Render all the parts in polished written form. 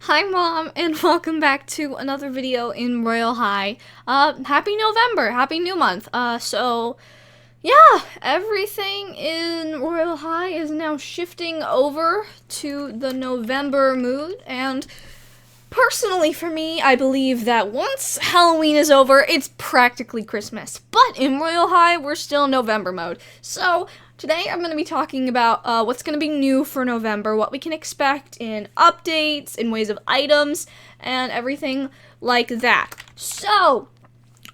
Hi Mom, and welcome back to another video in Royal High. Happy November, happy new month. Yeah, everything in Royal High is now shifting over to the November mood, and personally for me, I believe that once Halloween is over, it's practically Christmas. But in Royal High, we're still in November mode. So today I'm going to be talking about what's going to be new for November, what we can expect in updates, in ways of items, and everything like that. So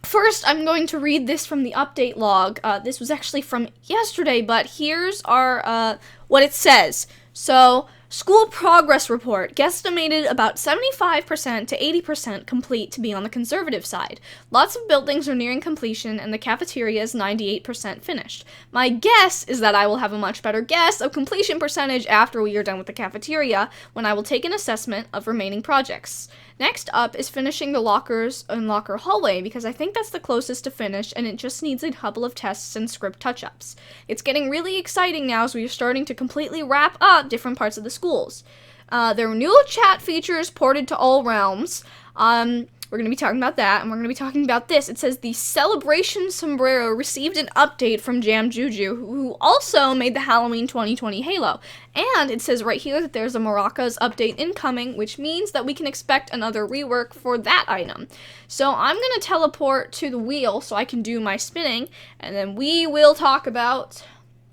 first, I'm going to read this from the update log. This was actually from yesterday, but here's our what it says. So, school progress report, guesstimated about 75% to 80% complete to be on the conservative side. Lots of buildings are nearing completion, and the cafeteria is 98% finished. My guess is that I will have a much better guess of completion percentage after we are done with the cafeteria, when I will take an assessment of remaining projects. Next up is finishing the lockers and locker hallway, because I think that's the closest to finish, and it just needs a couple of tests and script touch-ups. It's getting really exciting now as we are starting to completely wrap up different parts of the schools. There are new chat features ported to all realms. We're going to be talking about that, and we're going to be talking about this. It says the Celebration Sombrero received an update from Jam Juju, who also made the Halloween 2020 Halo. And it says right here that there's a Maracas update incoming, which means that we can expect another rework for that item. So I'm going to teleport to the wheel so I can do my spinning, and then we will talk about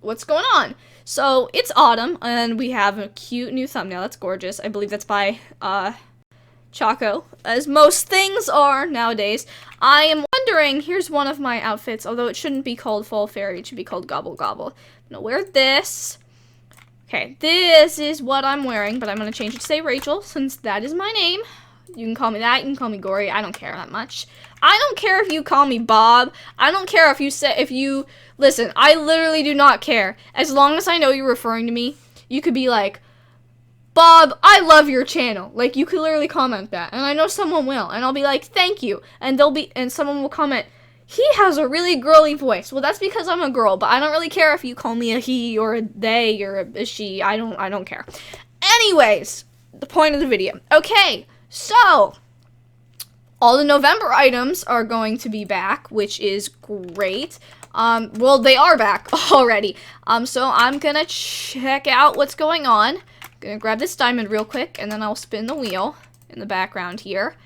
what's going on. So it's autumn, and we have a cute new thumbnail. That's gorgeous. I believe that's by, Choco, as most things are nowadays. I am wondering, here's one of my outfits, although it shouldn't be called Fall Fairy, it should be called Gobble Gobble. I'm gonna wear this. Okay, this is what I'm wearing, but I'm gonna change it to say Rachel, since that is my name. You can call me that, you can call me Gory, I don't care that much. I don't care if you call me Bob, I don't care if you listen, I literally do not care. As long as I know you're referring to me, you could be like, Bob, I love your channel. Like, you could literally comment that, and I know someone will, and I'll be like, thank you, and someone will comment, he has a really girly voice. Well, that's because I'm a girl, but I don't really care if you call me a he, or a they, or a she, I don't care. Anyways, the point of the video. Okay, so, all the November items are going to be back, which is great. Well, they are back already. So I'm gonna check out what's going on. Gonna grab this diamond real quick, and then I'll spin the wheel in the background here.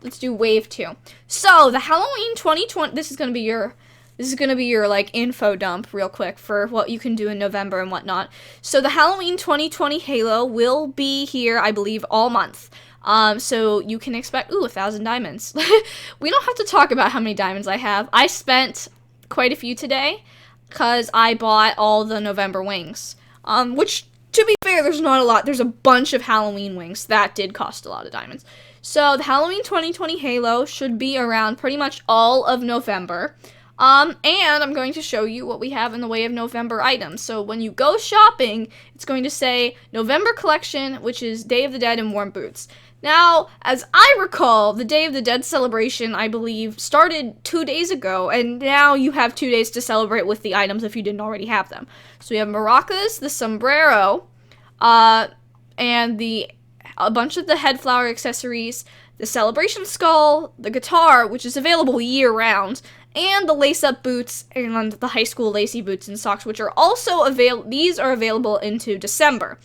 Let's do wave 2. So the Halloween 2020. This is gonna be your like info dump real quick for what you can do in November and whatnot. So the Halloween 2020 Halo will be here, I believe, all month. So you can expect 1,000 diamonds. We don't have to talk about how many diamonds I have. I spent quite a few today because I bought all the November wings. Which, to be fair, there's not a lot. There's a bunch of Halloween wings. That did cost a lot of diamonds. So the Halloween 2020 Halo should be around pretty much all of November. And I'm going to show you what we have in the way of November items. So when you go shopping, it's going to say November collection, which is Day of the Dead and warm boots. Now, as I recall, the Day of the Dead celebration, I believe, started 2 days ago, and now you have 2 days to celebrate with the items if you didn't already have them. So we have maracas, the sombrero, and a bunch of the head flower accessories, the celebration skull, the guitar, which is available year-round, and the lace-up boots and the high school lacy boots and socks, which are also these are available into December.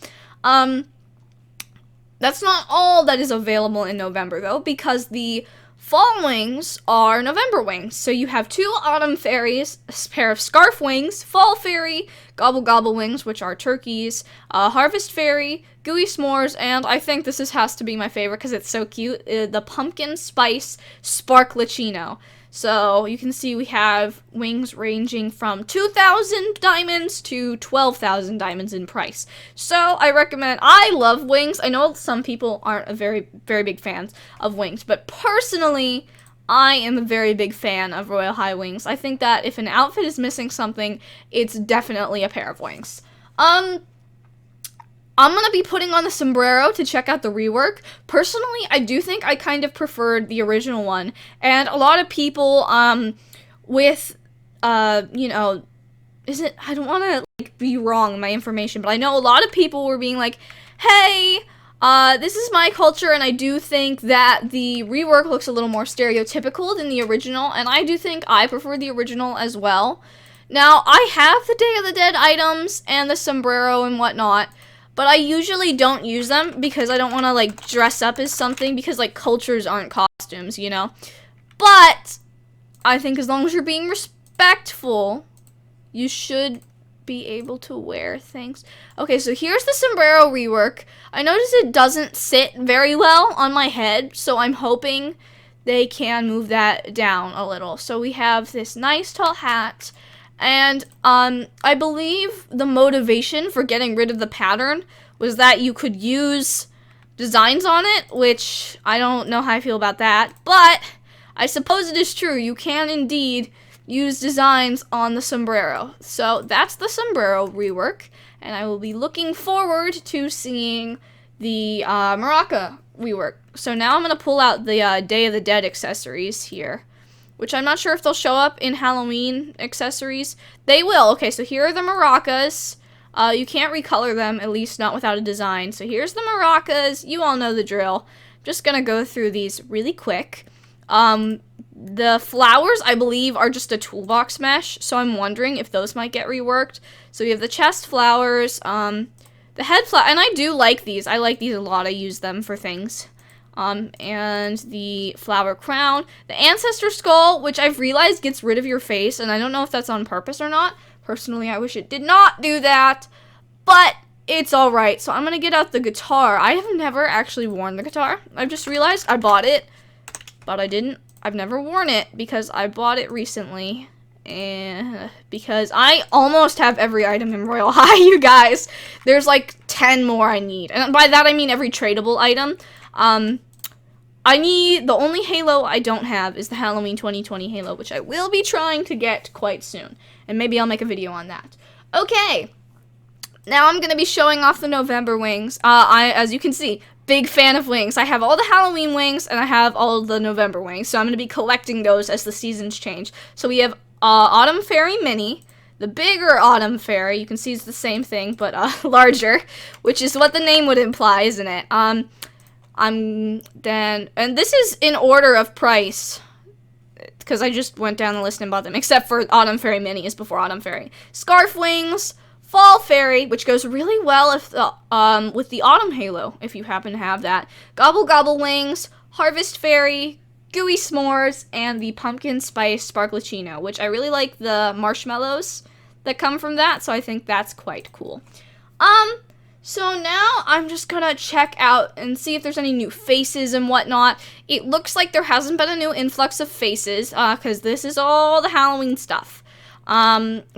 That's not all that is available in November, though, because the fall wings are November wings. So you have 2 autumn fairies, a pair of scarf wings, fall fairy, gobble gobble wings, which are turkeys, harvest fairy, gooey s'mores, and I think this has to be my favorite because it's so cute, the pumpkin spice sparklachino. So you can see we have wings ranging from 2,000 diamonds to 12,000 diamonds in price. So I love wings. I know some people aren't a very, very big fans of wings, but personally, I am a very big fan of Royal High wings. I think that if an outfit is missing something, it's definitely a pair of wings. I'm going to be putting on the sombrero to check out the rework. Personally, I do think I kind of preferred the original one. And a lot of people, I don't want to, be wrong in my information, but I know a lot of people were being like, hey, This is my culture, and I do think that the rework looks a little more stereotypical than the original, and I do think I prefer the original as well. Now, I have the Day of the Dead items and the sombrero and whatnot, but I usually don't use them because I don't want to, like, dress up as something because, like, cultures aren't costumes, you know? But I think as long as you're being respectful, you should be able to wear things. Okay, so here's the sombrero rework. I notice it doesn't sit very well on my head, so I'm hoping they can move that down a little. So we have this nice tall hat, and I believe the motivation for getting rid of the pattern was that you could use designs on it, which I don't know how I feel about that, but I suppose it is true. You can indeed use designs on the sombrero. So that's the sombrero rework, and I will be looking forward to seeing the maraca rework. So now I'm going to pull out the Day of the Dead accessories here, which I'm not sure if they'll show up in Halloween accessories. They will. Okay, so here are the maracas. You can't recolor them, at least not without a design. So here's the maracas. You all know the drill. I'm just going to go through these really quick. The flowers, I believe, are just a toolbox mesh, so I'm wondering if those might get reworked. So we have the chest flowers, the head flower, and I do like these. I like these a lot. I use them for things. And the flower crown. The ancestor skull, which I've realized gets rid of your face, and I don't know if that's on purpose or not. Personally, I wish it did not do that, but it's alright. So I'm going to get out the guitar. I have never actually worn the guitar. I've just realized I bought it, but I didn't. I've never worn it because I bought it recently, and because I almost have every item in Royale High, you guys. There's like 10 more I need, and by that I mean every tradable item. The only halo I don't have is the Halloween 2020 halo, which I will be trying to get quite soon, and maybe I'll make a video on that. Okay, now I'm going to be showing off the November wings. As you can see, big fan of wings. I have all the Halloween wings, and I have all the November wings, so I'm going to be collecting those as the seasons change. So we have Autumn Fairy Mini, the bigger Autumn Fairy. You can see it's the same thing, but larger, which is what the name would imply, isn't it? And this is in order of price, because I just went down the list and bought them, except for Autumn Fairy Mini is before Autumn Fairy. Scarf Wings, Fall Fairy, which goes really well if with the Autumn Halo, if you happen to have that. Gobble Gobble Wings, Harvest Fairy, Gooey S'mores, and the Pumpkin Spice Sparklicino, which I really like the marshmallows that come from that, so I think that's quite cool. So now I'm just gonna check out and see if there's any new faces and whatnot. It looks like there hasn't been a new influx of faces, because this is all the Halloween stuff.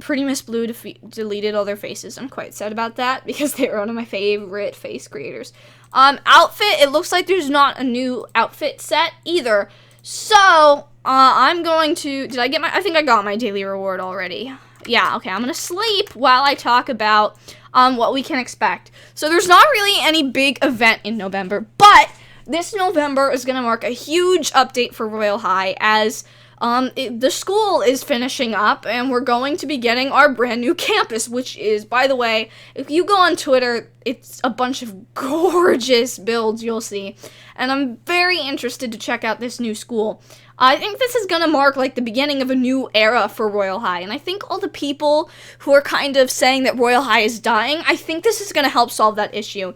Pretty Miss Blue deleted all their faces. I'm quite sad about that because they were one of my favorite face creators. Outfit, it looks like there's not a new outfit set either. So, I'm going to, I think I got my daily reward already. Yeah, okay, I'm gonna sleep while I talk about, what we can expect. So there's not really any big event in November, but this November is gonna mark a huge update for Royale High as the school is finishing up, and we're going to be getting our brand new campus, which is, by the way, if you go on Twitter, it's a bunch of gorgeous builds you'll see, and I'm very interested to check out this new school. I think this is going to mark, like, the beginning of a new era for Royale High, and I think all the people who are kind of saying that Royale High is dying, I think this is going to help solve that issue.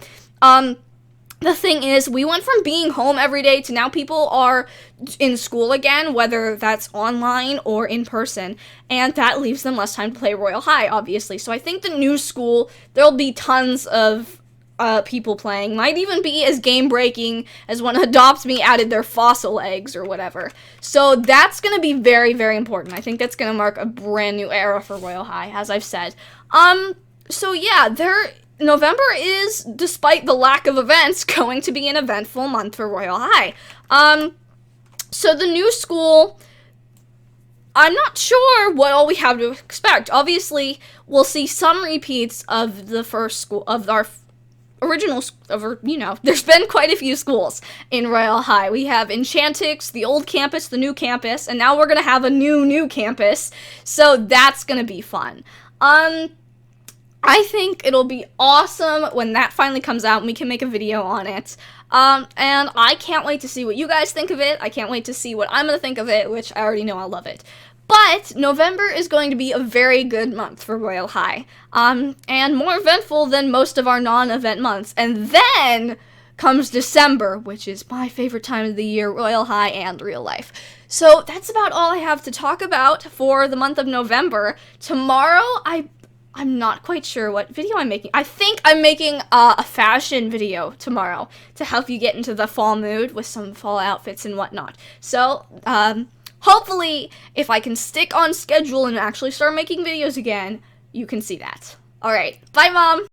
The thing is, we went from being home every day to now people are in school again, whether that's online or in person, and that leaves them less time to play Royale High, obviously. So I think the new school, there'll be tons of people playing. Might even be as game-breaking as when Adopt Me added their fossil eggs or whatever. So that's going to be very, very important. I think that's going to mark a brand new era for Royale High, as I've said. So yeah, November is, despite the lack of events, going to be an eventful month for Royale High. So the new school, I'm not sure what all we have to expect. Obviously, we'll see some repeats of the first school, of our original, there's been quite a few schools in Royale High. We have Enchantix, the old campus, the new campus, and now we're going to have a new campus. So that's going to be fun. I think it'll be awesome when that finally comes out and we can make a video on it. And I can't wait to see what you guys think of it. I can't wait to see what I'm going to think of it, which I already know I'll love it. But November is going to be a very good month for Royale High. And more eventful than most of our non-event months. And then comes December, which is my favorite time of the year, Royale High and real life. So that's about all I have to talk about for the month of November. Tomorrow, I'm not quite sure what video I'm making. I think I'm making a fashion video tomorrow to help you get into the fall mood with some fall outfits and whatnot. So, hopefully, if I can stick on schedule and actually start making videos again, you can see that. Alright, bye Mom!